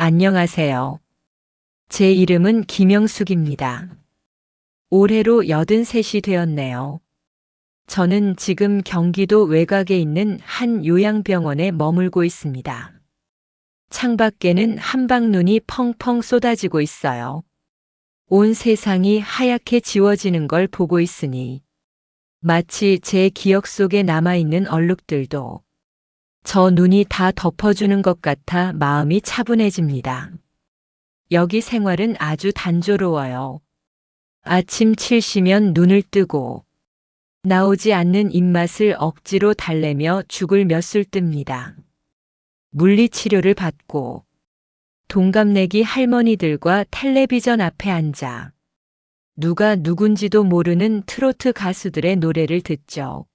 안녕하세요. 제 이름은 김영숙입니다. 올해로 83이 되었네요. 저는 지금 경기도 외곽에 있는 한 요양병원에 머물고 있습니다. 창밖에는 한방눈이 펑펑 쏟아지고 있어요. 온 세상이 하얗게 지워지는 걸 보고 있으니 마치 제 기억 속에 남아있는 얼룩들도 저 눈이 다 덮어주는 것 같아 마음이 차분해집니다. 여기 생활은 아주 단조로워요. 아침 7시면 눈을 뜨고 나오지 않는 입맛을 억지로 달래며 죽을 몇 술 뜹니다. 물리치료를 받고 동갑내기 할머니들과 텔레비전 앞에 앉아 누가 누군지도 모르는 트로트 가수들의 노래를 듣죠.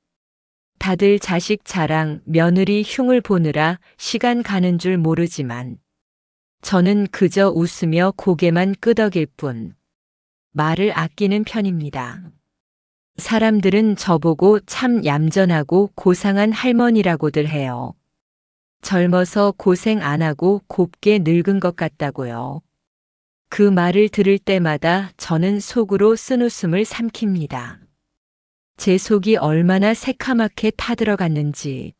다들 자식 자랑, 며느리 흉을 보느라 시간 가는 줄 모르지만 저는 그저 웃으며 고개만 끄덕일 뿐 말을 아끼는 편입니다. 사람들은 저보고 참 얌전하고 고상한 할머니라고들 해요. 젊어서 고생 안 하고 곱게 늙은 것 같다고요. 그 말을 들을 때마다 저는 속으로 쓴웃음을 삼킵니다. 제 속이 얼마나 새카맣게 타들어갔는지,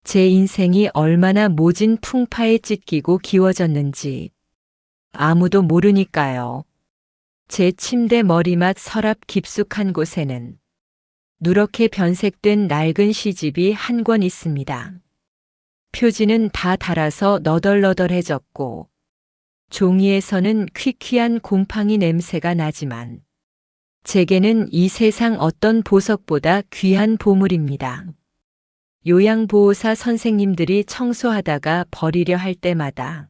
제 인생이 얼마나 모진 풍파에 찢기고 기워졌는지 아무도 모르니까요. 제 침대 머리맡 서랍 깊숙한 곳에는 누렇게 변색된 낡은 시집이 한 권 있습니다. 표지는 다 닳아서 너덜너덜해졌고 종이에서는 퀴퀴한 곰팡이 냄새가 나지만 제게는 이 세상 어떤 보석보다 귀한 보물입니다. 요양보호사 선생님들이 청소하다가 버리려 할 때마다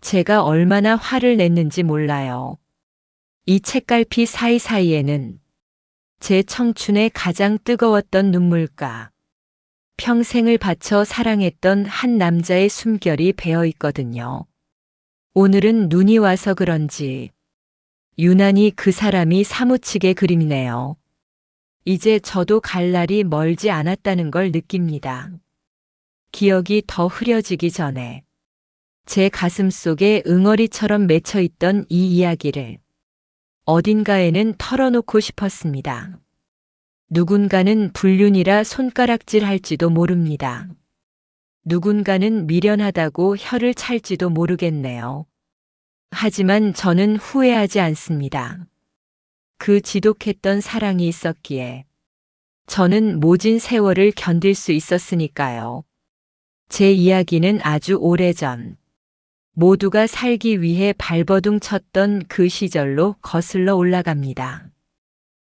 제가 얼마나 화를 냈는지 몰라요. 이 책갈피 사이사이에는 제 청춘의 가장 뜨거웠던 눈물과 평생을 바쳐 사랑했던 한 남자의 숨결이 배어 있거든요. 오늘은 눈이 와서 그런지 유난히 그 사람이 사무치게 그립네요. 이제 저도 갈 날이 멀지 않았다는 걸 느낍니다. 기억이 더 흐려지기 전에 제 가슴 속에 응어리처럼 맺혀 있던 이 이야기를 어딘가에는 털어놓고 싶었습니다. 누군가는 불륜이라 손가락질 할지도 모릅니다. 누군가는 미련하다고 혀를 찰지도 모르겠네요. 하지만 저는 후회하지 않습니다. 그 지독했던 사랑이 있었기에 저는 모진 세월을 견딜 수 있었으니까요. 제 이야기는 아주 오래전 모두가 살기 위해 발버둥 쳤던 그 시절로 거슬러 올라갑니다.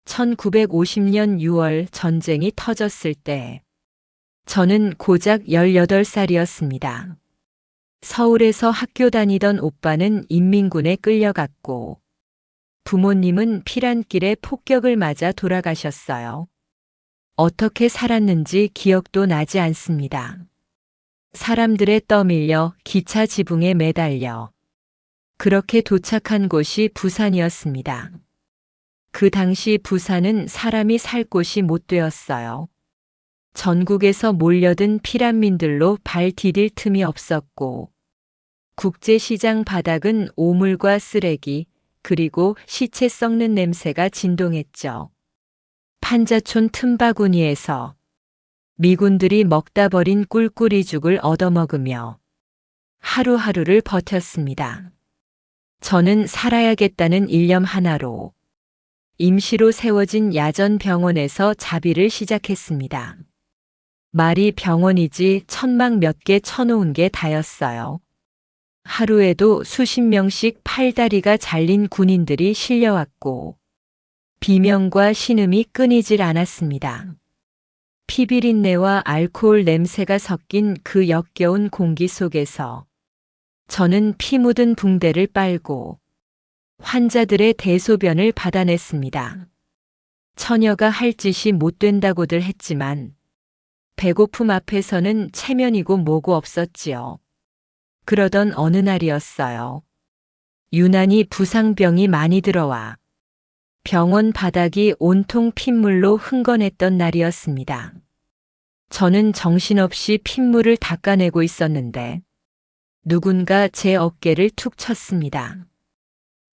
1950년 6월 전쟁이 터졌을 때 저는 고작 18살이었습니다. 서울에서 학교 다니던 오빠는 인민군에 끌려갔고 부모님은 피란길에 폭격을 맞아 돌아가셨어요. 어떻게 살았는지 기억도 나지 않습니다. 사람들에 떠밀려 기차 지붕에 매달려 그렇게 도착한 곳이 부산이었습니다. 그 당시 부산은 사람이 살 곳이 못 되었어요. 전국에서 몰려든 피란민들로 발 디딜 틈이 없었고 국제시장 바닥은 오물과 쓰레기 그리고 시체 썩는 냄새가 진동했죠. 판자촌 틈바구니에서 미군들이 먹다 버린 꿀꿀이죽을 얻어먹으며 하루하루를 버텼습니다. 저는 살아야겠다는 일념 하나로 임시로 세워진 야전 병원에서 자비를 시작했습니다. 말이 병원이지 천막 몇 개 쳐놓은 게 다였어요. 하루에도 수십 명씩 팔다리가 잘린 군인들이 실려왔고 비명과 신음이 끊이질 않았습니다. 피비린내와 알코올 냄새가 섞인 그 역겨운 공기 속에서 저는 피 묻은 붕대를 빨고 환자들의 대소변을 받아냈습니다. 처녀가 할 짓이 못 된다고들 했지만 배고픔 앞에서는 체면이고 뭐고 없었지요. 그러던 어느 날이었어요. 유난히 부상병이 많이 들어와 병원 바닥이 온통 핏물로 흥건했던 날이었습니다. 저는 정신없이 핏물을 닦아내고 있었는데 누군가 제 어깨를 툭 쳤습니다.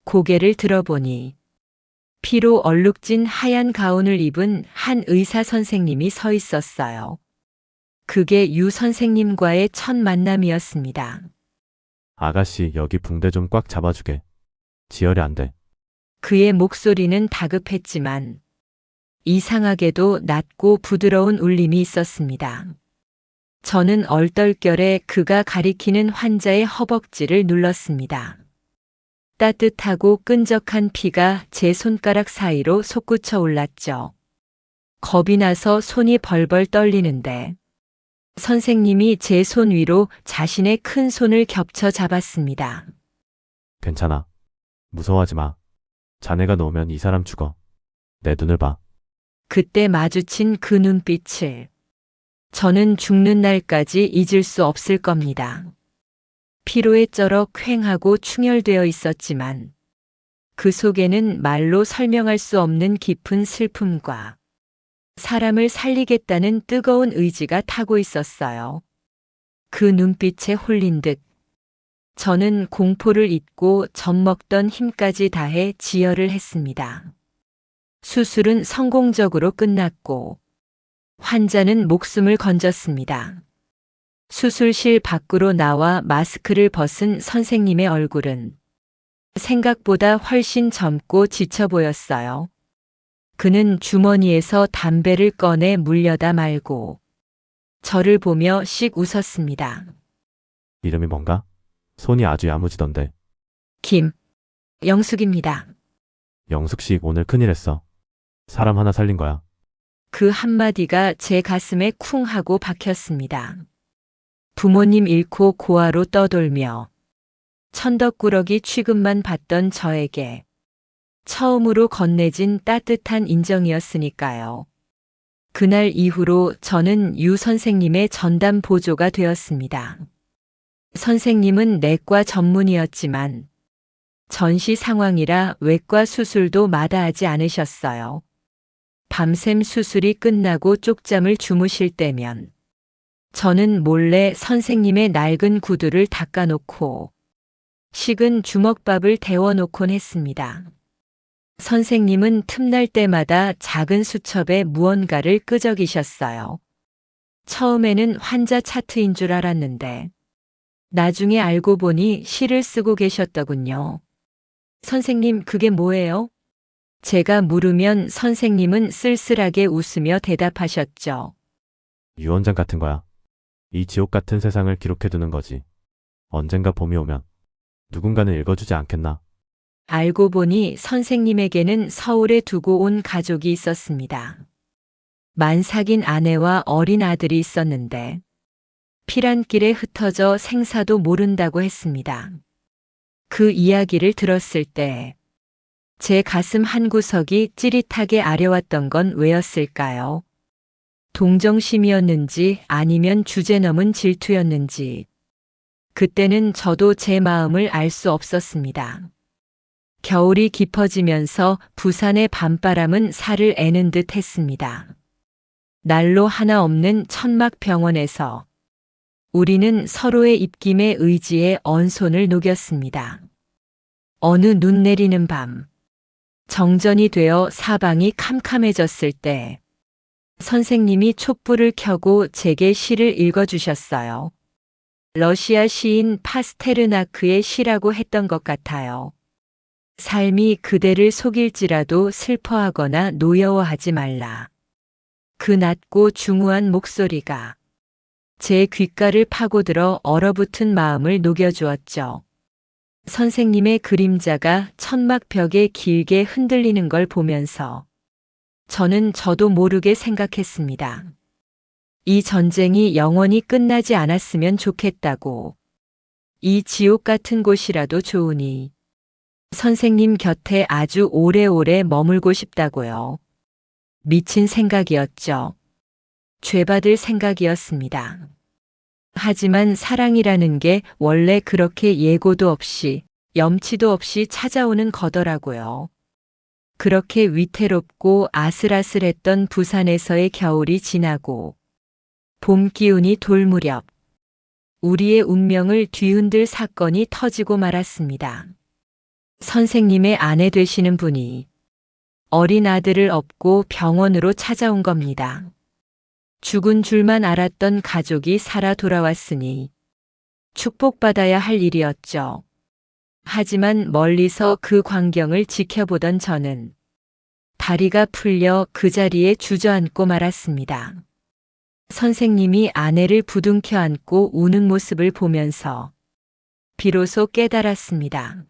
고개를 들어보니 피로 얼룩진 하얀 가운을 입은 한 의사 선생님이 서 있었어요. 그게 유 선생님과의 첫 만남이었습니다. 아가씨, 여기 붕대 좀 꽉 잡아주게. 지혈이 안 돼. 그의 목소리는 다급했지만 이상하게도 낮고 부드러운 울림이 있었습니다. 저는 얼떨결에 그가 가리키는 환자의 허벅지를 눌렀습니다. 따뜻하고 끈적한 피가 제 손가락 사이로 솟구쳐 올랐죠. 겁이 나서 손이 벌벌 떨리는데 선생님이 제 손 위로 자신의 큰 손을 겹쳐 잡았습니다. 괜찮아. 무서워하지 마. 자네가 놓으면 이 사람 죽어. 내 눈을 봐. 그때 마주친 그 눈빛을 저는 죽는 날까지 잊을 수 없을 겁니다. 피로에 쩔어 퀭하고 충혈되어 있었지만 그 속에는 말로 설명할 수 없는 깊은 슬픔과 사람을 살리겠다는 뜨거운 의지가 타고 있었어요. 그 눈빛에 홀린 듯 저는 공포를 잊고 젖먹던 힘까지 다해 지혈을 했습니다. 수술은 성공적으로 끝났고 환자는 목숨을 건졌습니다. 수술실 밖으로 나와 마스크를 벗은 선생님의 얼굴은 생각보다 훨씬 젊고 지쳐 보였어요. 그는 주머니에서 담배를 꺼내 물려다 말고 저를 보며 씩 웃었습니다. 이름이 뭔가? 손이 아주 야무지던데. 영숙입니다. 영숙씨, 오늘 큰일 했어. 사람 하나 살린 거야. 그 한마디가 제 가슴에 쿵 하고 박혔습니다. 부모님 잃고 고아로 떠돌며 천덕꾸러기 취급만 받던 저에게 처음으로 건네진 따뜻한 인정이었으니까요. 그날 이후로 저는 유 선생님의 전담 보조가 되었습니다. 선생님은 내과 전문이었지만 전시 상황이라 외과 수술도 마다하지 않으셨어요. 밤샘 수술이 끝나고 쪽잠을 주무실 때면 저는 몰래 선생님의 낡은 구두를 닦아놓고 식은 주먹밥을 데워놓곤 했습니다. 선생님은 틈날 때마다 작은 수첩에 무언가를 끄적이셨어요. 처음에는 환자 차트인 줄 알았는데 나중에 알고 보니 시를 쓰고 계셨더군요. 선생님, 그게 뭐예요? 제가 물으면 선생님은 쓸쓸하게 웃으며 대답하셨죠. 유언장 같은 거야. 이 지옥 같은 세상을 기록해두는 거지. 언젠가 봄이 오면 누군가는 읽어주지 않겠나? 알고 보니 선생님에게는 서울에 두고 온 가족이 있었습니다. 만삭인 아내와 어린 아들이 있었는데 피란길에 흩어져 생사도 모른다고 했습니다. 그 이야기를 들었을 때 제 가슴 한구석이 찌릿하게 아려왔던 건 왜였을까요? 동정심이었는지 아니면 주제넘은 질투였는지 그때는 저도 제 마음을 알 수 없었습니다. 겨울이 깊어지면서 부산의 밤바람은 살을 애는 듯 했습니다. 난로 하나 없는 천막 병원에서 우리는 서로의 입김에 의지해 언손을 녹였습니다. 어느 눈 내리는 밤, 정전이 되어 사방이 캄캄해졌을 때 선생님이 촛불을 켜고 제게 시를 읽어주셨어요. 러시아 시인 파스테르나크의 시라고 했던 것 같아요. 삶이 그대를 속일지라도 슬퍼하거나 노여워하지 말라. 그 낮고 중후한 목소리가 제 귓가를 파고들어 얼어붙은 마음을 녹여주었죠. 선생님의 그림자가 천막 벽에 길게 흔들리는 걸 보면서 저는 저도 모르게 생각했습니다. 이 전쟁이 영원히 끝나지 않았으면 좋겠다고. 이 지옥 같은 곳이라도 좋으니 선생님 곁에 아주 오래오래 머물고 싶다고요. 미친 생각이었죠. 죄받을 생각이었습니다. 하지만 사랑이라는 게 원래 그렇게 예고도 없이 염치도 없이 찾아오는 거더라고요. 그렇게 위태롭고 아슬아슬했던 부산에서의 겨울이 지나고 봄 기운이 돌 무렵 우리의 운명을 뒤흔들 사건이 터지고 말았습니다. 선생님의 아내 되시는 분이 어린 아들을 업고 병원으로 찾아온 겁니다. 죽은 줄만 알았던 가족이 살아 돌아왔으니 축복받아야 할 일이었죠. 하지만 멀리서 그 광경을 지켜보던 저는 다리가 풀려 그 자리에 주저앉고 말았습니다. 선생님이 아내를 부둥켜 안고 우는 모습을 보면서 비로소 깨달았습니다.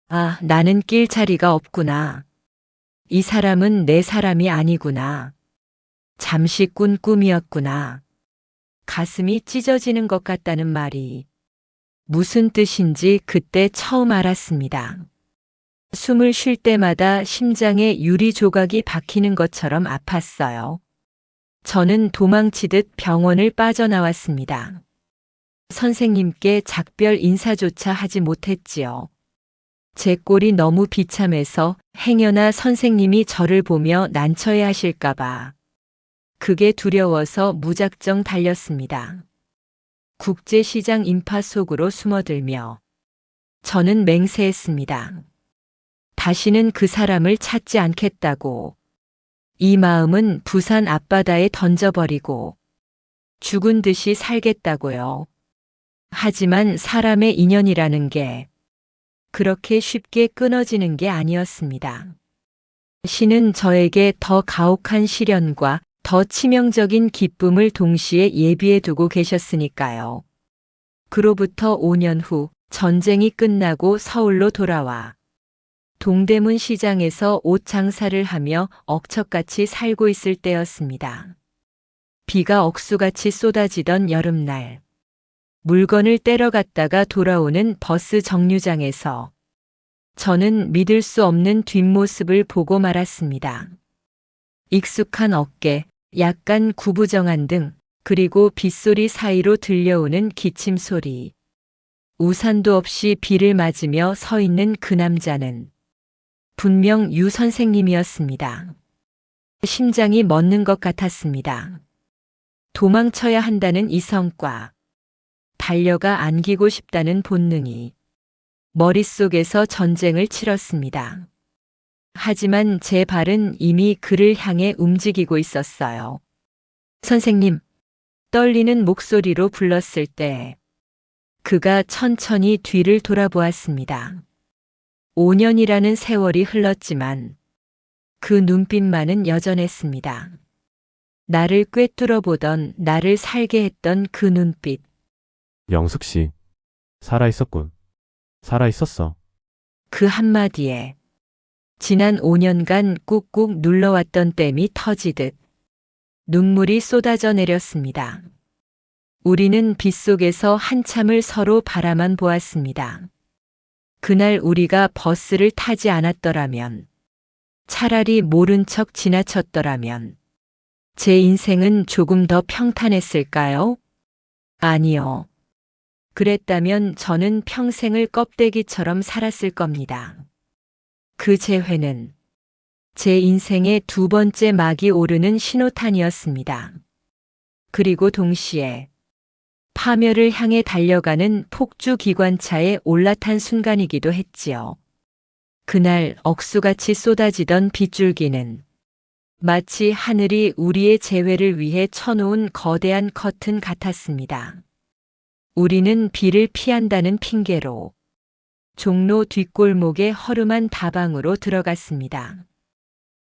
아, 나는 낄 자리가 없구나. 이 사람은 내 사람이 아니구나. 잠시 꾼 꿈이었구나. 가슴이 찢어지는 것 같다는 말이 무슨 뜻인지 그때 처음 알았습니다. 숨을 쉴 때마다 심장에 유리 조각이 박히는 것처럼 아팠어요. 저는 도망치듯 병원을 빠져나왔습니다. 선생님께 작별 인사조차 하지 못했지요. 제 꼴이 너무 비참해서 행여나 선생님이 저를 보며 난처해 하실까봐 그게 두려워서 무작정 달렸습니다. 국제시장 인파 속으로 숨어들며 저는 맹세했습니다. 다시는 그 사람을 찾지 않겠다고. 이 마음은 부산 앞바다에 던져버리고 죽은 듯이 살겠다고요. 하지만 사람의 인연이라는 게 그렇게 쉽게 끊어지는 게 아니었습니다. 신은 저에게 더 가혹한 시련과 더 치명적인 기쁨을 동시에 예비해 두고 계셨으니까요. 그로부터 5년 후 전쟁이 끝나고 서울로 돌아와 동대문 시장에서 옷 장사를 하며 억척같이 살고 있을 때였습니다. 비가 억수같이 쏟아지던 여름날, 물건을 떼러 갔다가 돌아오는 버스 정류장에서 저는 믿을 수 없는 뒷모습을 보고 말았습니다. 익숙한 어깨, 약간 구부정한 등, 그리고 빗소리 사이로 들려오는 기침 소리. 우산도 없이 비를 맞으며 서 있는 그 남자는 분명 유 선생님이었습니다. 심장이 멎는 것 같았습니다. 도망쳐야 한다는 이성과 달려가 안기고 싶다는 본능이 머릿속에서 전쟁을 치렀습니다. 하지만 제 발은 이미 그를 향해 움직이고 있었어요. 선생님, 떨리는 목소리로 불렀을 때 그가 천천히 뒤를 돌아보았습니다. 5년이라는 세월이 흘렀지만 그 눈빛만은 여전했습니다. 나를 꿰뚫어 보던, 나를 살게 했던 그 눈빛. 영숙 씨, 살아있었군. 살아있었어. 그 한마디에 지난 5년간 꾹꾹 눌러왔던 댐이 터지듯 눈물이 쏟아져 내렸습니다. 우리는 빗속에서 한참을 서로 바라만 보았습니다. 그날 우리가 버스를 타지 않았더라면, 차라리 모른 척 지나쳤더라면 제 인생은 조금 더 평탄했을까요? 아니요. 그랬다면 저는 평생을 껍데기처럼 살았을 겁니다. 그 재회는 제 인생의 두 번째 막이 오르는 신호탄이었습니다. 그리고 동시에 파멸을 향해 달려가는 폭주 기관차에 올라탄 순간이기도 했지요. 그날 억수같이 쏟아지던 빗줄기는 마치 하늘이 우리의 재회를 위해 쳐놓은 거대한 커튼 같았습니다. 우리는 비를 피한다는 핑계로 종로 뒷골목의 허름한 다방으로 들어갔습니다.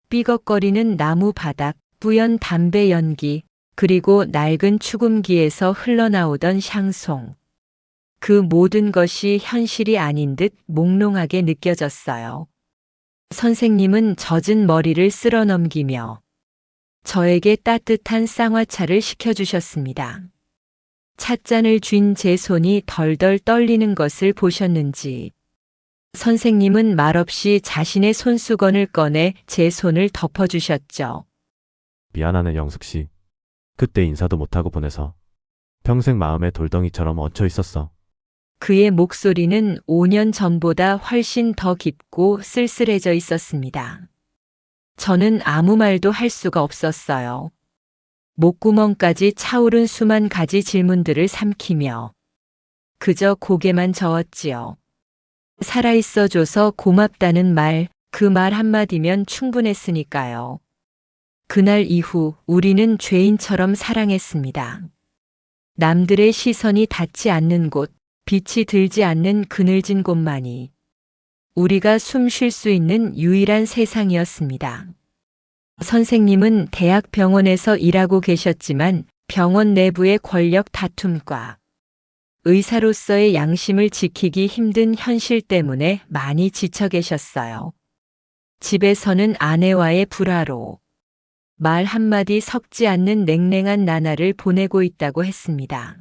삐걱거리는 나무 바닥, 뿌연 담배 연기, 그리고 낡은 축음기에서 흘러나오던 샹송. 그 모든 것이 현실이 아닌 듯 몽롱하게 느껴졌어요. 선생님은 젖은 머리를 쓸어 넘기며 저에게 따뜻한 쌍화차를 시켜주셨습니다. 찻잔을 쥔 제 손이 덜덜 떨리는 것을 보셨는지 선생님은 말없이 자신의 손수건을 꺼내 제 손을 덮어주셨죠. 미안하네, 영숙 씨. 그때 인사도 못하고 보내서 평생 마음에 돌덩이처럼 얹혀 있었어. 그의 목소리는 5년 전보다 훨씬 더 깊고 쓸쓸해져 있었습니다. 저는 아무 말도 할 수가 없었어요. 목구멍까지 차오른 수만 가지 질문들을 삼키며 그저 고개만 저었지요. 살아있어줘서 고맙다는 말, 그 말 한마디면 충분했으니까요. 그날 이후 우리는 죄인처럼 사랑했습니다. 남들의 시선이 닿지 않는 곳, 빛이 들지 않는 그늘진 곳만이 우리가 숨 쉴 수 있는 유일한 세상이었습니다. 선생님은 대학병원에서 일하고 계셨지만 병원 내부의 권력 다툼과 의사로서의 양심을 지키기 힘든 현실 때문에 많이 지쳐 계셨어요. 집에서는 아내와의 불화로 말 한마디 섞지 않는 냉랭한 나날을 보내고 있다고 했습니다.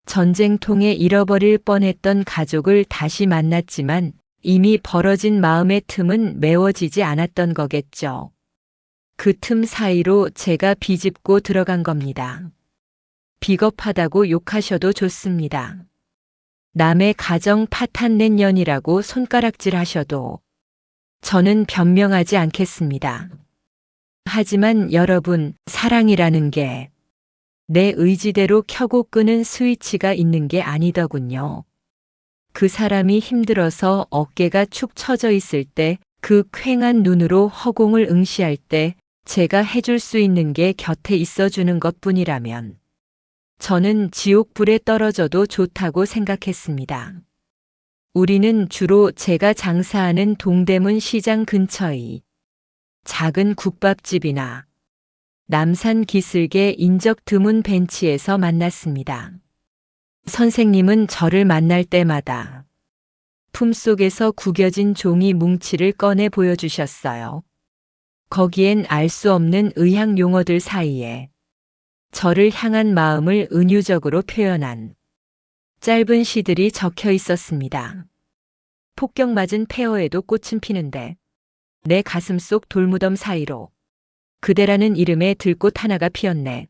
전쟁통에 잃어버릴 뻔했던 가족을 다시 만났지만 이미 벌어진 마음의 틈은 메워지지 않았던 거겠죠. 그 틈 사이로 제가 비집고 들어간 겁니다. 비겁하다고 욕하셔도 좋습니다. 남의 가정 파탄낸 년이라고 손가락질 하셔도 저는 변명하지 않겠습니다. 하지만 여러분, 사랑이라는 게 내 의지대로 켜고 끄는 스위치가 있는 게 아니더군요. 그 사람이 힘들어서 어깨가 축 처져 있을 때, 그 퀭한 눈으로 허공을 응시할 때 제가 해줄 수 있는 게 곁에 있어주는 것뿐이라면 저는 지옥불에 떨어져도 좋다고 생각했습니다. 우리는 주로 제가 장사하는 동대문 시장 근처의 작은 국밥집이나 남산 기슭의 인적 드문 벤치에서 만났습니다. 선생님은 저를 만날 때마다 품속에서 구겨진 종이 뭉치를 꺼내 보여주셨어요. 거기엔 알 수 없는 의학 용어들 사이에 저를 향한 마음을 은유적으로 표현한 짧은 시들이 적혀 있었습니다. 폭격맞은 폐허에도 꽃은 피는데 내 가슴 속 돌무덤 사이로 그대라는 이름의 들꽃 하나가 피었네.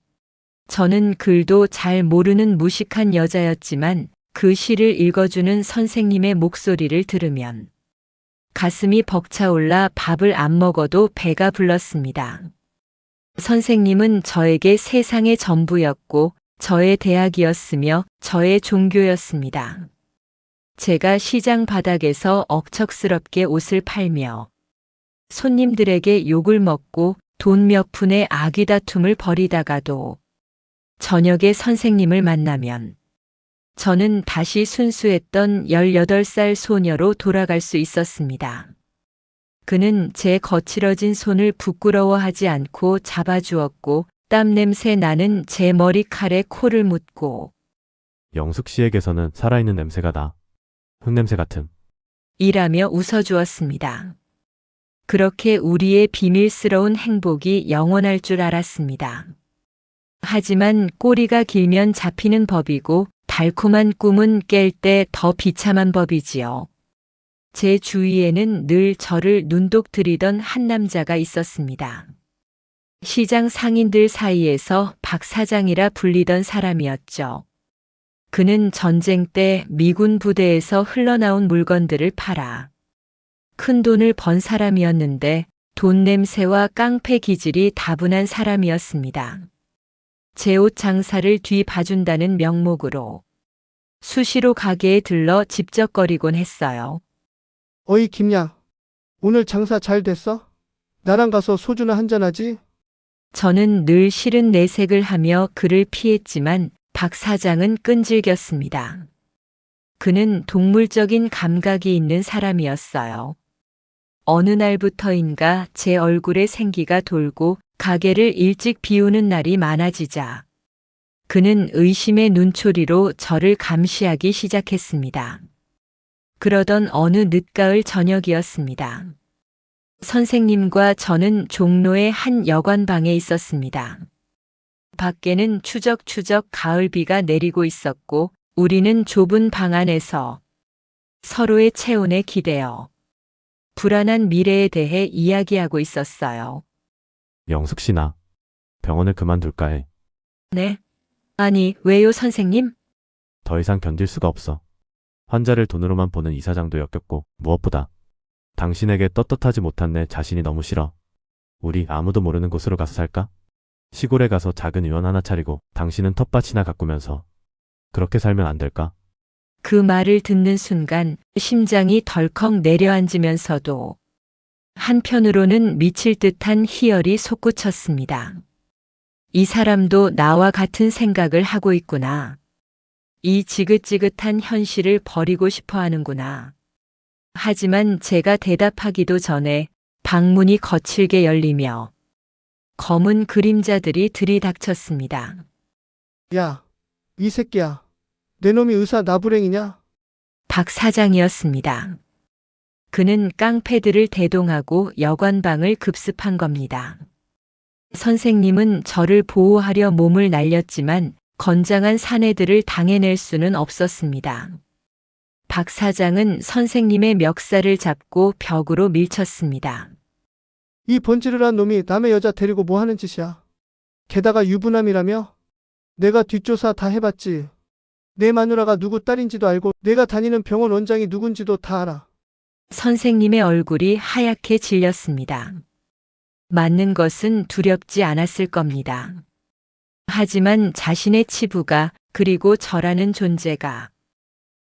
저는 글도 잘 모르는 무식한 여자였지만 그 시를 읽어주는 선생님의 목소리를 들으면 가슴이 벅차올라 밥을 안 먹어도 배가 불렀습니다. 선생님은 저에게 세상의 전부였고 저의 대학이었으며 저의 종교였습니다. 제가 시장 바닥에서 억척스럽게 옷을 팔며 손님들에게 욕을 먹고 돈 몇 푼의 아귀 다툼을 벌이다가도 저녁에 선생님을 만나면 저는 다시 순수했던 18살 소녀로 돌아갈 수 있었습니다. 그는 제 거칠어진 손을 부끄러워하지 않고 잡아주었고 땀 냄새 나는 제 머리칼에 코를 묻고 영숙 씨에게서는 살아있는 냄새가 나. 흙냄새 같은. 일하며 웃어주었습니다. 그렇게 우리의 비밀스러운 행복이 영원할 줄 알았습니다. 하지만 꼬리가 길면 잡히는 법이고 달콤한 꿈은 깰 때 더 비참한 법이지요. 제 주위에는 늘 저를 눈독 들이던 한 남자가 있었습니다. 시장 상인들 사이에서 박 사장이라 불리던 사람이었죠. 그는 전쟁 때 미군 부대에서 흘러나온 물건들을 팔아 큰 돈을 번 사람이었는데 돈 냄새와 깡패 기질이 다분한 사람이었습니다. 제 옷 장사를 뒤봐준다는 명목으로 수시로 가게에 들러 집적거리곤 했어요. 어이 김야, 오늘 장사 잘 됐어? 나랑 가서 소주나 한잔하지? 저는 늘 싫은 내색을 하며 그를 피했지만 박 사장은 끈질겼습니다. 그는 동물적인 감각이 있는 사람이었어요. 어느 날부터인가 제 얼굴에 생기가 돌고 가게를 일찍 비우는 날이 많아지자 그는 의심의 눈초리로 저를 감시하기 시작했습니다. 그러던 어느 늦가을 저녁이었습니다. 선생님과 저는 종로의 한 여관방에 있었습니다. 밖에는 추적추적 가을비가 내리고 있었고 우리는 좁은 방 안에서 서로의 체온에 기대어 불안한 미래에 대해 이야기하고 있었어요. 영숙 씨 나 병원을 그만둘까 해. 네? 아니, 왜요, 선생님? 더 이상 견딜 수가 없어. 환자를 돈으로만 보는 이사장도 역겹고 무엇보다 당신에게 떳떳하지 못한 내 자신이 너무 싫어. 우리 아무도 모르는 곳으로 가서 살까? 시골에 가서 작은 의원 하나 차리고 당신은 텃밭이나 가꾸면서 그렇게 살면 안 될까? 그 말을 듣는 순간 심장이 덜컥 내려앉으면서도 한편으로는 미칠 듯한 희열이 솟구쳤습니다. 이 사람도 나와 같은 생각을 하고 있구나. 이 지긋지긋한 현실을 버리고 싶어 하는구나. 하지만 제가 대답하기도 전에 방문이 거칠게 열리며 검은 그림자들이 들이닥쳤습니다. 야, 이 새끼야. 내 놈이 의사 나부랭이냐? 박 사장이었습니다. 그는 깡패들을 대동하고 여관방을 급습한 겁니다. 선생님은 저를 보호하려 몸을 날렸지만 건장한 사내들을 당해낼 수는 없었습니다. 박 사장은 선생님의 멱살을 잡고 벽으로 밀쳤습니다. 이 번지르란 놈이 남의 여자 데리고 뭐 하는 짓이야? 게다가 유부남이라며? 내가 뒷조사 다 해봤지. 내 마누라가 누구 딸인지도 알고 내가 다니는 병원 원장이 누군지도 다 알아. 선생님의 얼굴이 하얗게 질렸습니다. 맞는 것은 두렵지 않았을 겁니다. 하지만 자신의 치부가 그리고 저라는 존재가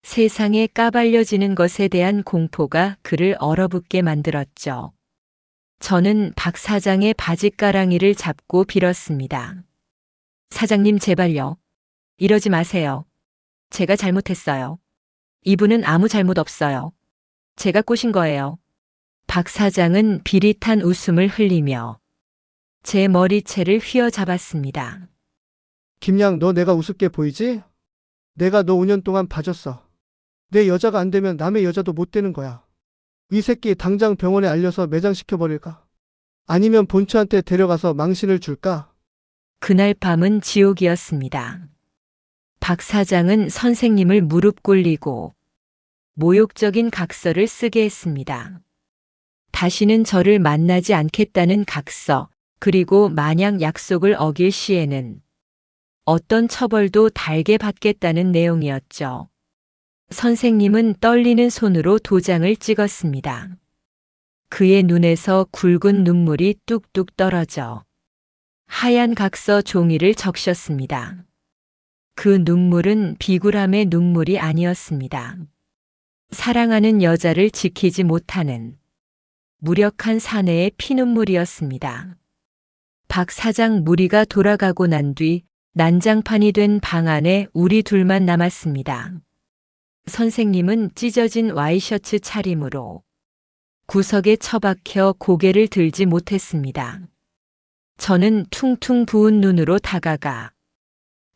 세상에 까발려지는 것에 대한 공포가 그를 얼어붙게 만들었죠. 저는 박 사장의 바짓가랑이를 잡고 빌었습니다. 사장님 제발요. 이러지 마세요. 제가 잘못했어요. 이분은 아무 잘못 없어요. 제가 꼬신 거예요. 박 사장은 비릿한 웃음을 흘리며 제 머리채를 휘어잡았습니다. 김양, 너 내가 우습게 보이지? 내가 너 5년 동안 봐줬어. 내 여자가 안 되면 남의 여자도 못 되는 거야. 이 새끼 당장 병원에 알려서 매장시켜버릴까? 아니면 본처한테 데려가서 망신을 줄까? 그날 밤은 지옥이었습니다. 박 사장은 선생님을 무릎 꿇리고 모욕적인 각서를 쓰게 했습니다. 다시는 저를 만나지 않겠다는 각서, 그리고 만약 약속을 어길 시에는 어떤 처벌도 달게 받겠다는 내용이었죠. 선생님은 떨리는 손으로 도장을 찍었습니다. 그의 눈에서 굵은 눈물이 뚝뚝 떨어져 하얀 각서 종이를 적셨습니다. 그 눈물은 비굴함의 눈물이 아니었습니다. 사랑하는 여자를 지키지 못하는 무력한 사내의 피눈물이었습니다. 박 사장 무리가 돌아가고 난 뒤 난장판이 된 방 안에 우리 둘만 남았습니다. 선생님은 찢어진 와이셔츠 차림으로 구석에 처박혀 고개를 들지 못했습니다. 저는 퉁퉁 부은 눈으로 다가가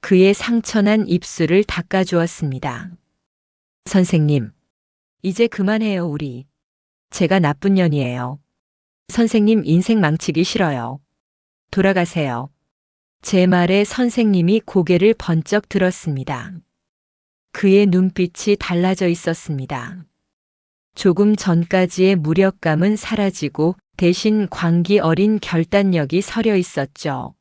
그의 상처난 입술을 닦아주었습니다. 선생님, 이제 그만해요, 우리. 제가 나쁜 년이에요. 선생님 인생 망치기 싫어요. 돌아가세요. 제 말에 선생님이 고개를 번쩍 들었습니다. 그의 눈빛이 달라져 있었습니다. 조금 전까지의 무력감은 사라지고 대신 광기 어린 결단력이 서려 있었죠.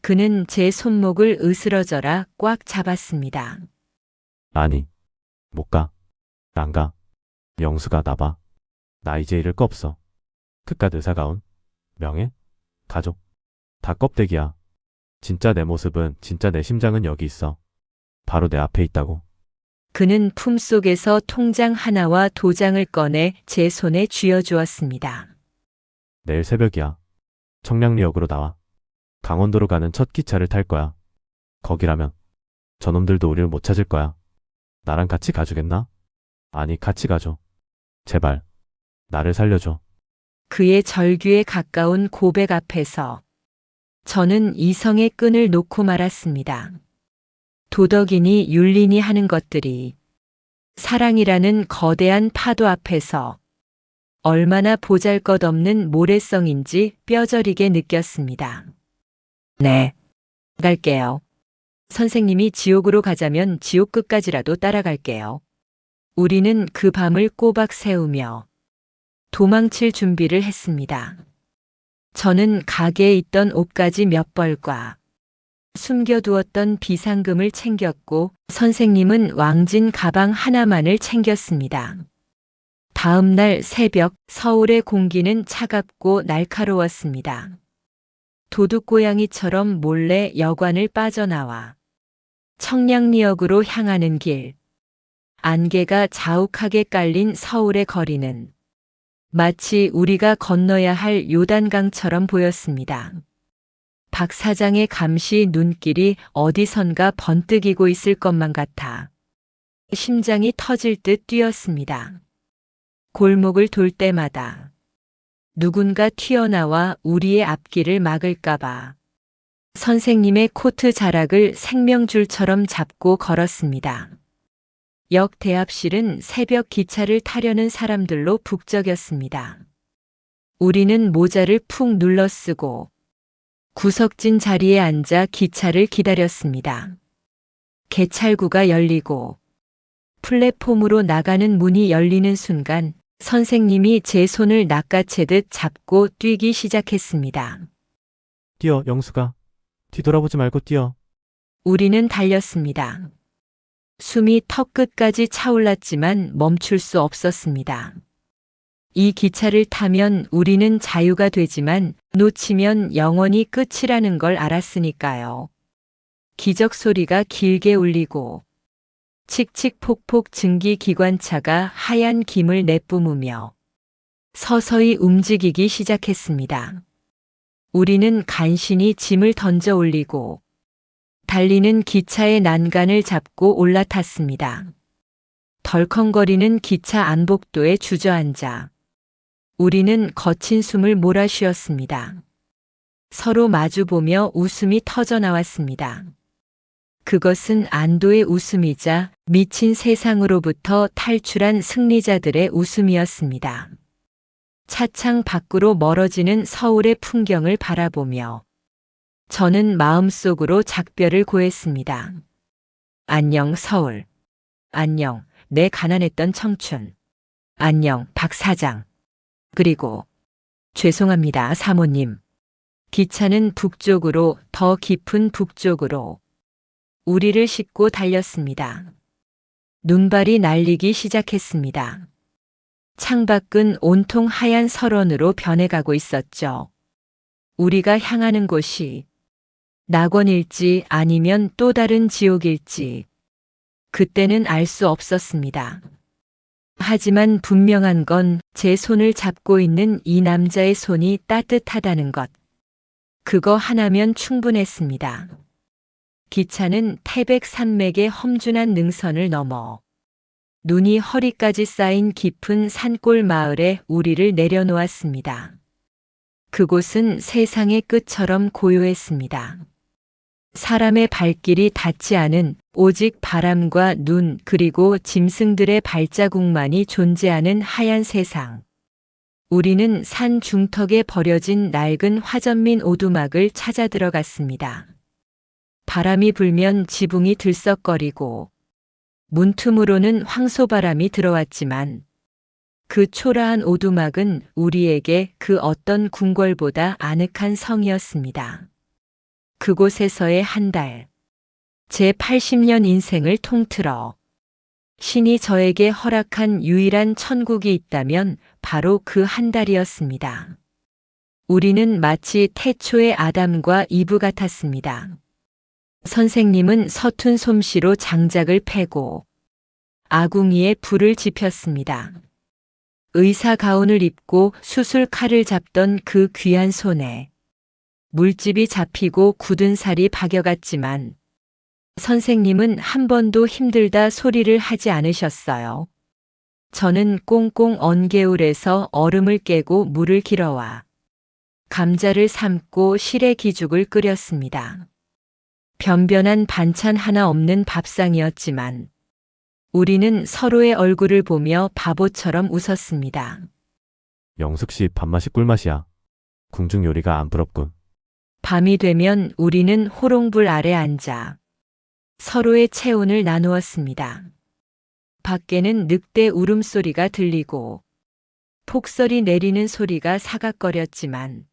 그는 제 손목을 으스러져라 꽉 잡았습니다. 아니, 못 가. 안 가. 영수가 나봐. 나 이제 잃을 거 없어. 그깟 의사가운, 명예, 가족, 다 껍데기야. 진짜 내 모습은, 진짜 내 심장은 여기 있어. 바로 내 앞에 있다고. 그는 품속에서 통장 하나와 도장을 꺼내 제 손에 쥐어주었습니다. 내일 새벽이야. 청량리역으로 나와. 강원도로 가는 첫 기차를 탈 거야. 거기라면 저놈들도 우리를 못 찾을 거야. 나랑 같이 가주겠나? 아니, 같이 가줘. 제발, 나를 살려줘. 그의 절규에 가까운 고백 앞에서 저는 이성의 끈을 놓고 말았습니다. 도덕이니 윤리니 하는 것들이 사랑이라는 거대한 파도 앞에서 얼마나 보잘것없는 모래성인지 뼈저리게 느꼈습니다. 네, 갈게요. 선생님이 지옥으로 가자면 지옥 끝까지라도 따라갈게요. 우리는 그 밤을 꼬박 새우며 도망칠 준비를 했습니다. 저는 가게에 있던 옷가지 몇 벌과 숨겨두었던 비상금을 챙겼고 선생님은 왕진 가방 하나만을 챙겼습니다. 다음 날 새벽 서울의 공기는 차갑고 날카로웠습니다. 도둑고양이처럼 몰래 여관을 빠져나와 청량리역으로 향하는 길. 안개가 자욱하게 깔린 서울의 거리는 마치 우리가 건너야 할 요단강처럼 보였습니다. 박 사장의 감시 눈길이 어디선가 번뜩이고 있을 것만 같아 심장이 터질 듯 뛰었습니다. 골목을 돌 때마다 누군가 튀어나와 우리의 앞길을 막을까봐 선생님의 코트 자락을 생명줄처럼 잡고 걸었습니다. 역 대합실은 새벽 기차를 타려는 사람들로 북적였습니다. 우리는 모자를 푹 눌러쓰고 구석진 자리에 앉아 기차를 기다렸습니다. 개찰구가 열리고 플랫폼으로 나가는 문이 열리는 순간 선생님이 제 손을 낚아채듯 잡고 뛰기 시작했습니다. 뛰어, 영수가. 뒤돌아보지 말고 뛰어. 우리는 달렸습니다. 숨이 턱끝까지 차올랐지만 멈출 수 없었습니다. 이 기차를 타면 우리는 자유가 되지만 놓치면 영원히 끝이라는 걸 알았으니까요. 기적 소리가 길게 울리고 칙칙폭폭 증기기관차가 하얀 김을 내뿜으며 서서히 움직이기 시작했습니다. 우리는 간신히 짐을 던져 올리고 달리는 기차의 난간을 잡고 올라탔습니다. 덜컹거리는 기차 안복도에 주저앉아 우리는 거친 숨을 몰아쉬었습니다. 서로 마주보며 웃음이 터져 나왔습니다. 그것은 안도의 웃음이자 미친 세상으로부터 탈출한 승리자들의 웃음이었습니다. 차창 밖으로 멀어지는 서울의 풍경을 바라보며 저는 마음속으로 작별을 고했습니다. 안녕 서울. 안녕 내 가난했던 청춘. 안녕 박 사장. 그리고 죄송합니다 사모님. 기차는 북쪽으로 더 깊은 북쪽으로 우리를 싣고 달렸습니다. 눈발이 날리기 시작했습니다. 창밖은 온통 하얀 설원으로 변해가고 있었죠. 우리가 향하는 곳이 낙원일지 아니면 또 다른 지옥일지 그때는 알 수 없었습니다. 하지만 분명한 건 제 손을 잡고 있는 이 남자의 손이 따뜻하다는 것. 그거 하나면 충분했습니다. 기차는 태백산맥의 험준한 능선을 넘어 눈이 허리까지 쌓인 깊은 산골 마을에 우리를 내려놓았습니다. 그곳은 세상의 끝처럼 고요했습니다. 사람의 발길이 닿지 않은 오직 바람과 눈 그리고 짐승들의 발자국만이 존재하는 하얀 세상. 우리는 산 중턱에 버려진 낡은 화전민 오두막을 찾아 들어갔습니다. 바람이 불면 지붕이 들썩거리고 문틈으로는 황소바람이 들어왔지만 그 초라한 오두막은 우리에게 그 어떤 궁궐보다 아늑한 성이었습니다. 그곳에서의 한 달, 제 80년 인생을 통틀어 신이 저에게 허락한 유일한 천국이 있다면 바로 그 한 달이었습니다. 우리는 마치 태초의 아담과 이브 같았습니다. 선생님은 서툰 솜씨로 장작을 패고 아궁이에 불을 지폈습니다. 의사 가운을 입고 수술 칼을 잡던 그 귀한 손에 물집이 잡히고 굳은 살이 박여갔지만 선생님은 한 번도 힘들다 소리를 하지 않으셨어요. 저는 꽁꽁 언 개울에서 얼음을 깨고 물을 길어와 감자를 삶고 실의 기죽을 끓였습니다. 변변한 반찬 하나 없는 밥상이었지만 우리는 서로의 얼굴을 보며 바보처럼 웃었습니다. 영숙씨 밥맛이 꿀맛이야. 궁중 요리가 안 부럽군. 밤이 되면 우리는 호롱불 아래 앉아 서로의 체온을 나누었습니다. 밖에는 늑대 울음소리가 들리고 폭설이 내리는 소리가 사각거렸지만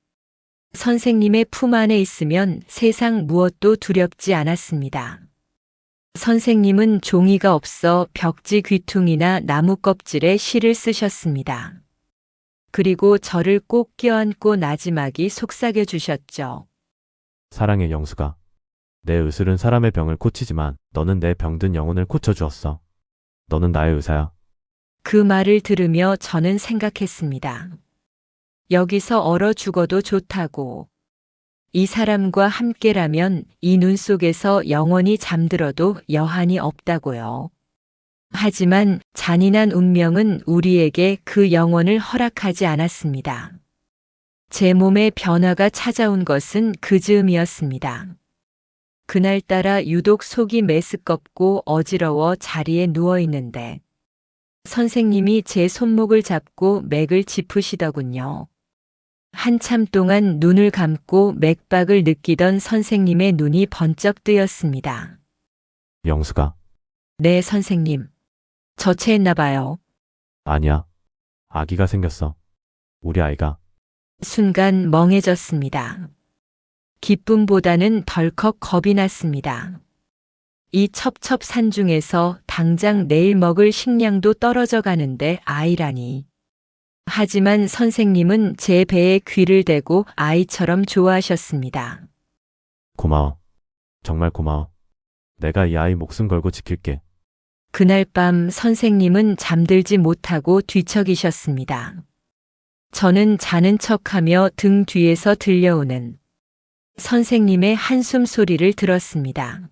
선생님의 품 안에 있으면 세상 무엇도 두렵지 않았습니다. 선생님은 종이가 없어 벽지 귀퉁이나 나무 껍질에 시를 쓰셨습니다. 그리고 저를 꼭 껴안고 나지막이 속삭여 주셨죠. 사랑해 영수가. 내 의술은 사람의 병을 고치지만 너는 내 병든 영혼을 고쳐주었어. 너는 나의 의사야. 그 말을 들으며 저는 생각했습니다. 여기서 얼어 죽어도 좋다고. 이 사람과 함께라면 이 눈 속에서 영원히 잠들어도 여한이 없다고요. 하지만 잔인한 운명은 우리에게 그 영원을 허락하지 않았습니다. 제 몸에 변화가 찾아온 것은 그 즈음이었습니다. 그날따라 유독 속이 메스껍고 어지러워 자리에 누워 있는데 선생님이 제 손목을 잡고 맥을 짚으시더군요. 한참 동안 눈을 감고 맥박을 느끼던 선생님의 눈이 번쩍 뜨였습니다. 영수가. 네, 선생님. 저체했나 봐요. 아니야. 아기가 생겼어. 우리 아이가. 순간 멍해졌습니다. 기쁨보다는 덜컥 겁이 났습니다. 이 첩첩산 중에서 당장 내일 먹을 식량도 떨어져 가는데 아이라니. 하지만 선생님은 제 배에 귀를 대고 아이처럼 좋아하셨습니다. 고마워. 정말 고마워. 내가 이 아이 목숨 걸고 지킬게. 그날 밤 선생님은 잠들지 못하고 뒤척이셨습니다. 저는 자는 척하며 등 뒤에서 들려오는 선생님의 한숨 소리를 들었습니다.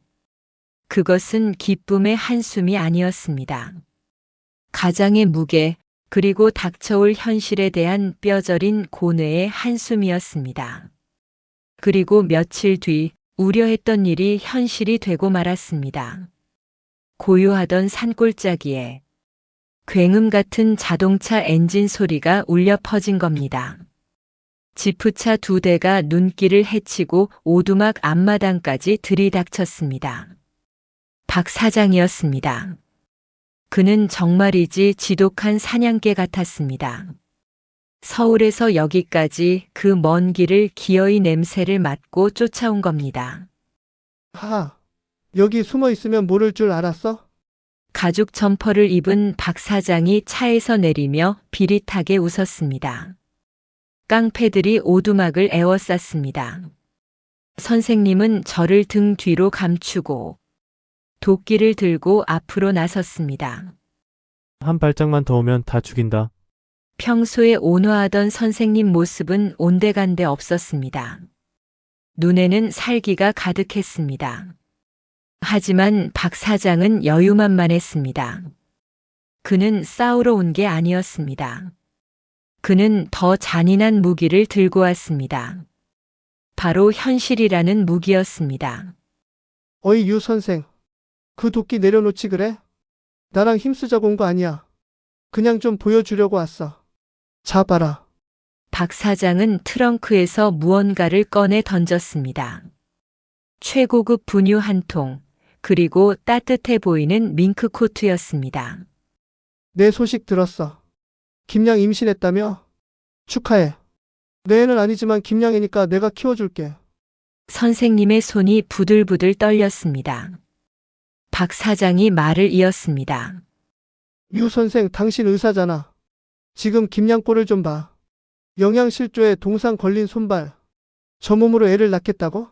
그것은 기쁨의 한숨이 아니었습니다. 가장의 무게, 그리고 닥쳐올 현실에 대한 뼈저린 고뇌의 한숨이었습니다. 그리고 며칠 뒤 우려했던 일이 현실이 되고 말았습니다. 고요하던 산골짜기에 굉음 같은 자동차 엔진 소리가 울려 퍼진 겁니다. 지프차 2대가 눈길을 헤치고 오두막 앞마당까지 들이닥쳤습니다. 박 사장이었습니다. 그는 정말이지 지독한 사냥개 같았습니다. 서울에서 여기까지 그 먼 길을 기어이 냄새를 맡고 쫓아온 겁니다. 여기 숨어 있으면 모를 줄 알았어? 가죽 점퍼를 입은 박 사장이 차에서 내리며 비릿하게 웃었습니다. 깡패들이 오두막을 에워쌌습니다. 선생님은 저를 등 뒤로 감추고 도끼를 들고 앞으로 나섰습니다. 한 발짝만 더 오면 다 죽인다. 평소에 온화하던 선생님 모습은 온데간데 없었습니다. 눈에는 살기가 가득했습니다. 하지만 박 사장은 여유만만했습니다. 그는 싸우러 온 게 아니었습니다. 그는 더 잔인한 무기를 들고 왔습니다. 바로 현실이라는 무기였습니다. 어이 유 선생. 그 도끼 내려놓지 그래? 나랑 힘쓰자고 온 거 아니야. 그냥 좀 보여주려고 왔어. 잡아라. 박 사장은 트렁크에서 무언가를 꺼내 던졌습니다. 최고급 분유 한 통, 그리고 따뜻해 보이는 밍크 코트였습니다. 내 소식 들었어. 김양 임신했다며? 축하해. 내 애는 아니지만 김양이니까 내가 키워줄게. 선생님의 손이 부들부들 떨렸습니다. 박 사장이 말을 이었습니다. 유 선생, 당신 의사잖아. 지금 김양 꼴을 좀 봐. 영양실조에 동상 걸린 손발. 저 몸으로 애를 낳겠다고?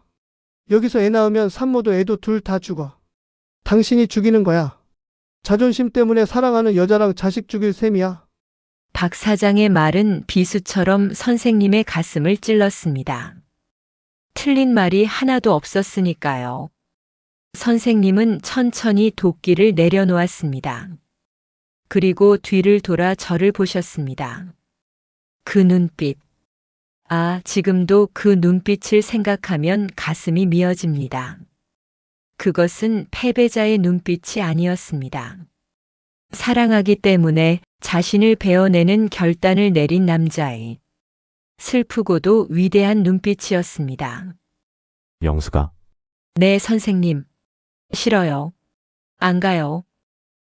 여기서 애 낳으면 산모도 애도 둘 다 죽어. 당신이 죽이는 거야. 자존심 때문에 사랑하는 여자랑 자식 죽일 셈이야. 박 사장의 말은 비수처럼 선생님의 가슴을 찔렀습니다. 틀린 말이 하나도 없었으니까요. 선생님은 천천히 도끼를 내려놓았습니다. 그리고 뒤를 돌아 저를 보셨습니다. 그 눈빛. 지금도 그 눈빛을 생각하면 가슴이 미어집니다. 그것은 패배자의 눈빛이 아니었습니다. 사랑하기 때문에 자신을 베어내는 결단을 내린 남자의 슬프고도 위대한 눈빛이었습니다. 영수가. 네, 선생님. 싫어요. 안 가요.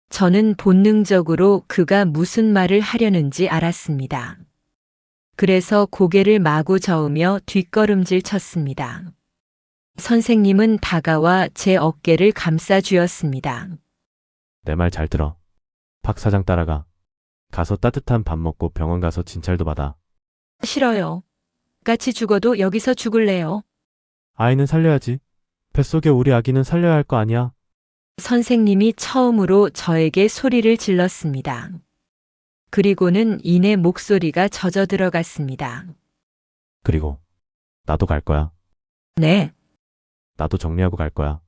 저는 본능적으로 그가 무슨 말을 하려는지 알았습니다. 그래서 고개를 마구 저으며 뒷걸음질 쳤습니다. 선생님은 다가와 제 어깨를 감싸 쥐었습니다. 내 말 잘 들어. 박 사장 따라가. 가서 따뜻한 밥 먹고 병원 가서 진찰도 받아. 싫어요. 같이 죽어도 여기서 죽을래요. 아이는 살려야지. 뱃속에 우리 아기는 살려야 할 거 아니야. 선생님이 처음으로 저에게 소리를 질렀습니다. 그리고는 이내 목소리가 젖어 들어갔습니다. 그리고 나도 갈 거야. 네, 나도 정리하고 갈 거야.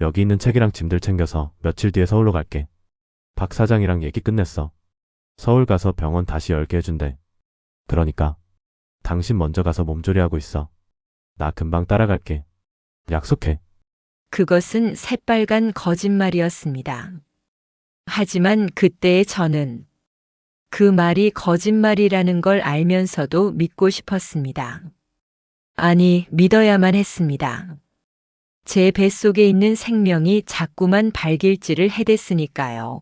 여기 있는 책이랑 짐들 챙겨서 며칠 뒤에 서울로 갈게. 박 사장이랑 얘기 끝냈어. 서울 가서 병원 다시 열게 해준대. 그러니까 당신 먼저 가서 몸조리하고 있어. 나 금방 따라갈게. 약속해. 그것은 새빨간 거짓말이었습니다. 하지만 그때의 저는 그 말이 거짓말이라는 걸 알면서도 믿고 싶었습니다. 아니, 믿어야만 했습니다. 제 뱃속에 있는 생명이 자꾸만 발길질을 해댔으니까요.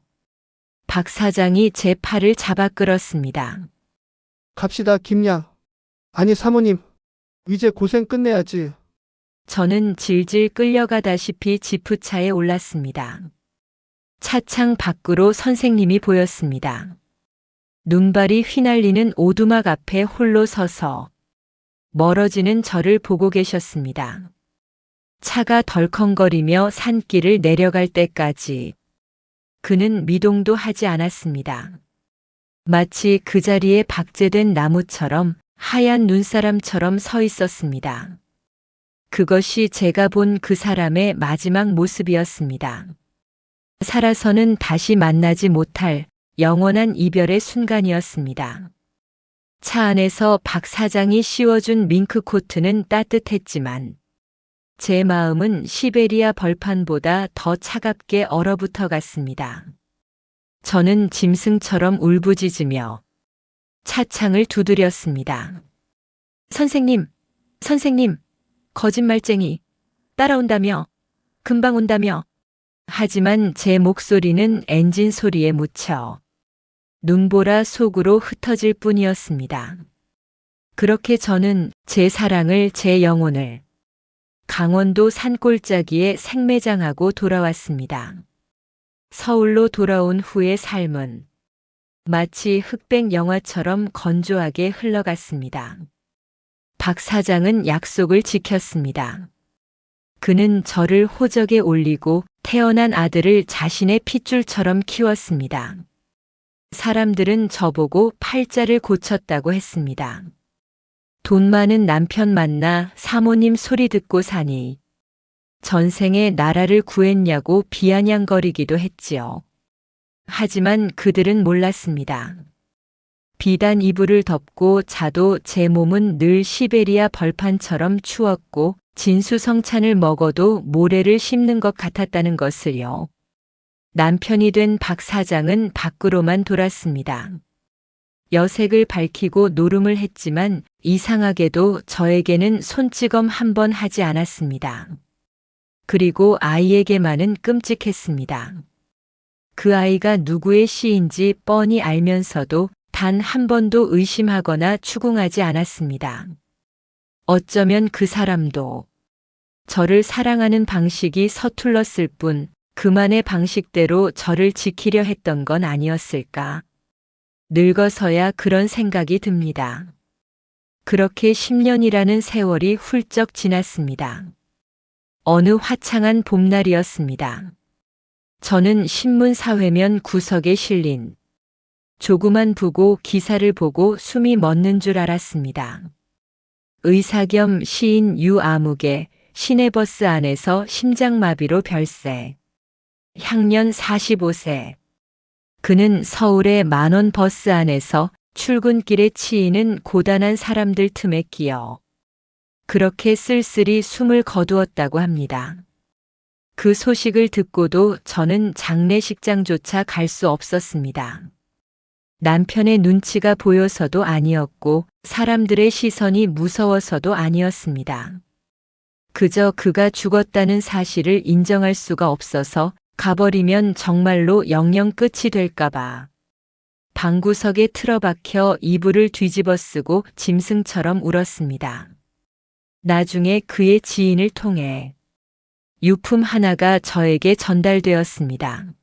박 사장이 제 팔을 잡아 끌었습니다. 갑시다, 김양. 아니, 사모님. 이제 고생 끝내야지. 저는 질질 끌려가다시피 지프차에 올랐습니다. 차창 밖으로 선생님이 보였습니다. 눈발이 휘날리는 오두막 앞에 홀로 서서 멀어지는 저를 보고 계셨습니다. 차가 덜컹거리며 산길을 내려갈 때까지 그는 미동도 하지 않았습니다. 마치 그 자리에 박제된 나무처럼 하얀 눈사람처럼 서 있었습니다. 그것이 제가 본 그 사람의 마지막 모습이었습니다. 살아서는 다시 만나지 못할 영원한 이별의 순간이었습니다. 차 안에서 박 사장이 씌워준 밍크 코트는 따뜻했지만 제 마음은 시베리아 벌판보다 더 차갑게 얼어붙어 갔습니다. 저는 짐승처럼 울부짖으며 차창을 두드렸습니다. 선생님, 선생님, 거짓말쟁이, 따라온다며, 금방 온다며. 하지만 제 목소리는 엔진 소리에 묻혀 눈보라 속으로 흩어질 뿐이었습니다. 그렇게 저는 제 사랑을, 제 영혼을 강원도 산골짜기에 생매장하고 돌아왔습니다. 서울로 돌아온 후의 삶은 마치 흑백 영화처럼 건조하게 흘러갔습니다. 박 사장은 약속을 지켰습니다. 그는 저를 호적에 올리고 태어난 아들을 자신의 핏줄처럼 키웠습니다. 사람들은 저보고 팔자를 고쳤다고 했습니다. 돈 많은 남편 만나 사모님 소리 듣고 사니 전생에 나라를 구했냐고 비아냥거리기도 했지요. 하지만 그들은 몰랐습니다. 비단 이불을 덮고 자도 제 몸은 늘 시베리아 벌판처럼 추웠고 진수성찬을 먹어도 모래를 씹는 것 같았다는 것을요. 남편이 된 박 사장은 밖으로만 돌았습니다. 여색을 밝히고 노름을 했지만 이상하게도 저에게는 손찌검 한 번 하지 않았습니다. 그리고 아이에게만은 끔찍했습니다. 그 아이가 누구의 시인지 뻔히 알면서도 단 한 번도 의심하거나 추궁하지 않았습니다. 어쩌면 그 사람도 저를 사랑하는 방식이 서툴렀을 뿐 그만의 방식대로 저를 지키려 했던 건 아니었을까. 늙어서야 그런 생각이 듭니다. 그렇게 10년이라는 세월이 훌쩍 지났습니다. 어느 화창한 봄날이었습니다. 저는 신문 사회면 구석에 실린 조그만 부고 기사를 보고 숨이 멎는 줄 알았습니다. 의사 겸 시인 유아무개 시내버스 안에서 심장마비로 별세. 향년 45세. 그는 서울의 만원 버스 안에서 출근길에 치이는 고단한 사람들 틈에 끼어 그렇게 쓸쓸히 숨을 거두었다고 합니다. 그 소식을 듣고도 저는 장례식장조차 갈 수 없었습니다. 남편의 눈치가 보여서도 아니었고 사람들의 시선이 무서워서도 아니었습니다. 그저 그가 죽었다는 사실을 인정할 수가 없어서 가버리면 정말로 영영 끝이 될까봐 방구석에 틀어박혀 이불을 뒤집어 쓰고 짐승처럼 울었습니다. 나중에 그의 지인을 통해 유품 하나가 저에게 전달되었습니다.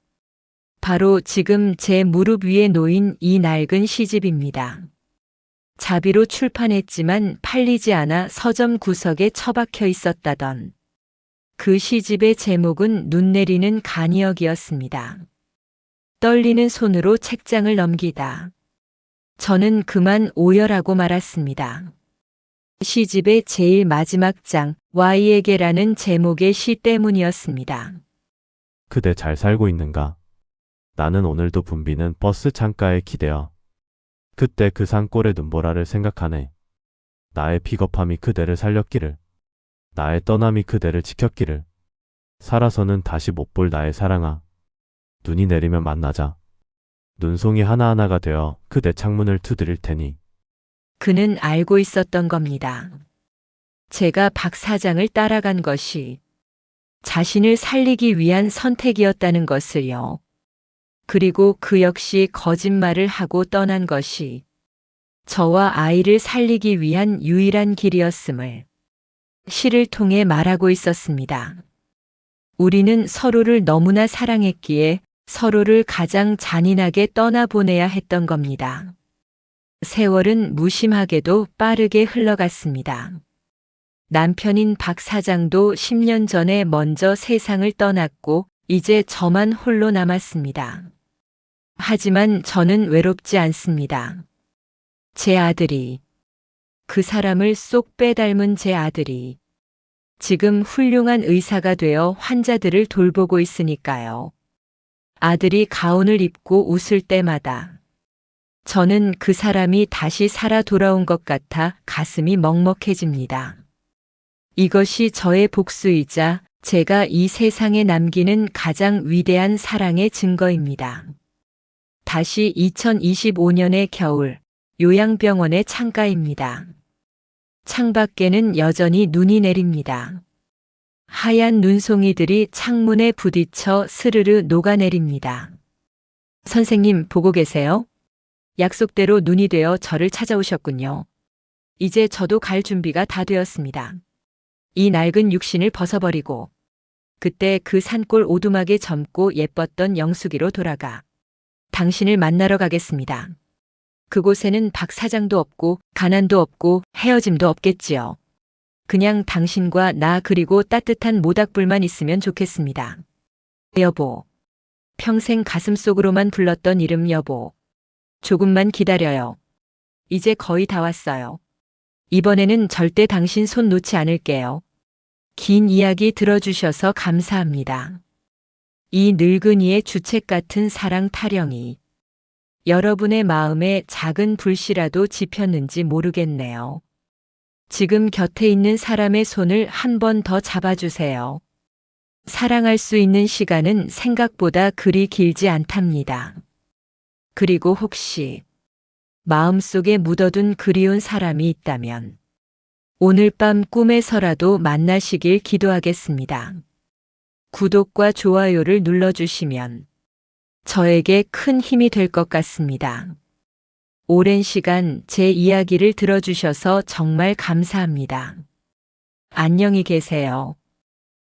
바로 지금 제 무릎 위에 놓인 이 낡은 시집입니다. 자비로 출판했지만 팔리지 않아 서점 구석에 처박혀 있었다던 그 시집의 제목은 눈 내리는 간이역이었습니다. 떨리는 손으로 책장을 넘기다. 저는 그만 오열하고 말았습니다. 시집의 제일 마지막 장, Y에게라는 제목의 시 때문이었습니다. 그대 잘 살고 있는가? 나는 오늘도 붐비는 버스 창가에 기대어 그때 그 산골의 눈보라를 생각하네. 나의 비겁함이 그대를 살렸기를. 나의 떠남이 그대를 지켰기를. 살아서는 다시 못 볼 나의 사랑아. 눈이 내리면 만나자. 눈송이 하나하나가 되어 그대 창문을 두드릴 테니. 그는 알고 있었던 겁니다. 제가 박 사장을 따라간 것이 자신을 살리기 위한 선택이었다는 것을요. 그리고 그 역시 거짓말을 하고 떠난 것이 저와 아이를 살리기 위한 유일한 길이었음을 시를 통해 말하고 있었습니다. 우리는 서로를 너무나 사랑했기에 서로를 가장 잔인하게 떠나보내야 했던 겁니다. 세월은 무심하게도 빠르게 흘러갔습니다. 남편인 박 사장도 10년 전에 먼저 세상을 떠났고 이제 저만 홀로 남았습니다. 하지만 저는 외롭지 않습니다. 제 아들이, 그 사람을 쏙 빼닮은 제 아들이 지금 훌륭한 의사가 되어 환자들을 돌보고 있으니까요. 아들이 가운을 입고 웃을 때마다 저는 그 사람이 다시 살아 돌아온 것 같아 가슴이 먹먹해집니다. 이것이 저의 복수이자 제가 이 세상에 남기는 가장 위대한 사랑의 증거입니다. 다시 2025년의 겨울, 요양병원의 창가입니다. 창밖에는 여전히 눈이 내립니다. 하얀 눈송이들이 창문에 부딪혀 스르르 녹아내립니다. 선생님, 보고 계세요? 약속대로 눈이 되어 저를 찾아오셨군요. 이제 저도 갈 준비가 다 되었습니다. 이 낡은 육신을 벗어버리고 그때 그 산골 오두막에 젊고 예뻤던 영숙이로 돌아가 당신을 만나러 가겠습니다. 그곳에는 박 사장도 없고 가난도 없고 헤어짐도 없겠지요. 그냥 당신과 나 그리고 따뜻한 모닥불만 있으면 좋겠습니다. 여보. 평생 가슴속으로만 불렀던 이름 여보. 조금만 기다려요. 이제 거의 다 왔어요. 이번에는 절대 당신 손 놓지 않을게요. 긴 이야기 들어주셔서 감사합니다. 이 늙은이의 주책 같은 사랑 타령이 여러분의 마음에 작은 불씨라도 지폈는지 모르겠네요. 지금 곁에 있는 사람의 손을 한 번 더 잡아주세요. 사랑할 수 있는 시간은 생각보다 그리 길지 않답니다. 그리고 혹시 마음속에 묻어둔 그리운 사람이 있다면 오늘 밤 꿈에서라도 만나시길 기도하겠습니다. 구독과 좋아요를 눌러주시면 저에게 큰 힘이 될 것 같습니다. 오랜 시간 제 이야기를 들어주셔서 정말 감사합니다. 안녕히 계세요.